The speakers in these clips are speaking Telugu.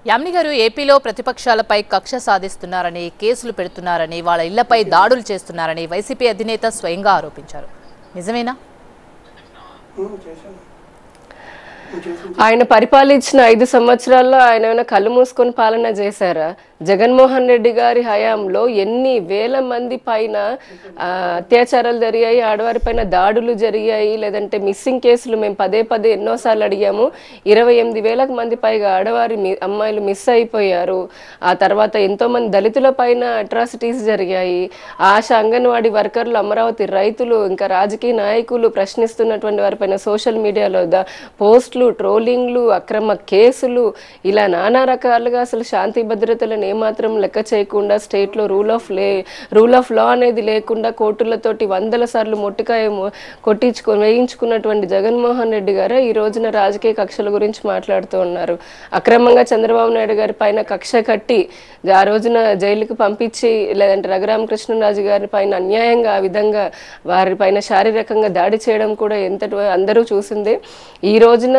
యామిని గారు, ఏపీలో ప్రతిపక్షాలపై కక్ష సాధిస్తున్నారని, కేసులు పెడుతున్నారని, వాళ్ళ ఇళ్లపై దాడులు చేస్తున్నారని వైసీపీ అధినేత స్వయంగా ఆరోపించారు. నిజమేనా? ఆయన పరిపాలించిన 5 సంవత్సరాల్లో ఆయన ఏమైనా కళ్ళు మూసుకొని పాలన చేశారా? జగన్మోహన్ రెడ్డి గారి హయాంలో ఎన్ని వేల మంది పైన అత్యాచారాలు జరిగాయి, ఆడవారి పైన దాడులు జరిగాయి, లేదంటే మిస్సింగ్ కేసులు మేము పదే ఎన్నోసార్లు అడిగాము. 28,000 మంది పైగా ఆడవారి అమ్మాయిలు మిస్ అయిపోయారు. ఆ తర్వాత ఎంతోమంది దళితుల పైన అట్రాసిటీస్ జరిగాయి. ఆశా అంగన్వాడీ వర్కర్లు, అమరావతి రైతులు, ఇంకా రాజకీయ నాయకులు ప్రశ్నిస్తున్నటువంటి వారిపైన సోషల్ మీడియాలో పోస్టులు, ట్రోలింగ్లు, అక్రమ కేసులు, ఇలా నానా రకాలుగా అసలు శాంతి భద్రతలను ఏమాత్రం లెక్క చేయకుండా స్టేట్లో రూల్ ఆఫ్ లా అనేది లేకుండా కోర్టులతోటి 100 సార్లు మొట్టికాయ వేయించుకున్నటువంటి జగన్మోహన్ రెడ్డి గారు ఈ రోజున రాజకీయ కక్షల గురించి మాట్లాడుతూ ఉన్నారు. అక్రమంగా చంద్రబాబు నాయుడు గారి పైన కక్ష కట్టి ఆ రోజున జైలుకు పంపించి, లేదంటే రఘురామకృష్ణరాజు గారి పైన అన్యాయంగా ఆ విధంగా వారి పైన శారీరకంగా దాడి చేయడం కూడా అందరూ చూసిందే. ఈ రోజున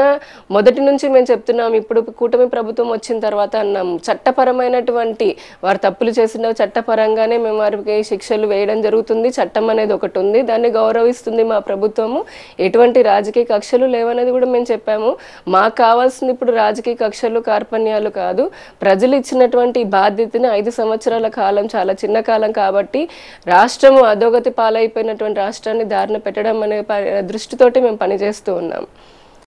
మొదటి నుంచి మేము చెప్తున్నాం, ఇప్పుడు కూటమి ప్రభుత్వం వచ్చిన తర్వాత అన్నాం, చట్టపరమైనటువంటి వారు తప్పులు చేసిన చట్టపరంగానే మేము వారికి శిక్షలు వేయడం జరుగుతుంది. చట్టం అనేది ఒకటి ఉంది, దాన్ని గౌరవిస్తుంది మా ప్రభుత్వము. ఎటువంటి రాజకీయ కక్షలు లేవనేది కూడా మేము చెప్పాము. మాకు కావాల్సింది ఇప్పుడు రాజకీయ కక్షలు, కార్పణ్యాలు కాదు. ప్రజలు ఇచ్చినటువంటి బాధ్యతని 5 సంవత్సరాల కాలం చాలా చిన్న కాలం కాబట్టి రాష్ట్రము అధోగతి పాలైపోయినటువంటి రాష్ట్రాన్ని దారిన పెట్టడం అనే దృష్టితోటి మేము పనిచేస్తూ ఉన్నాం.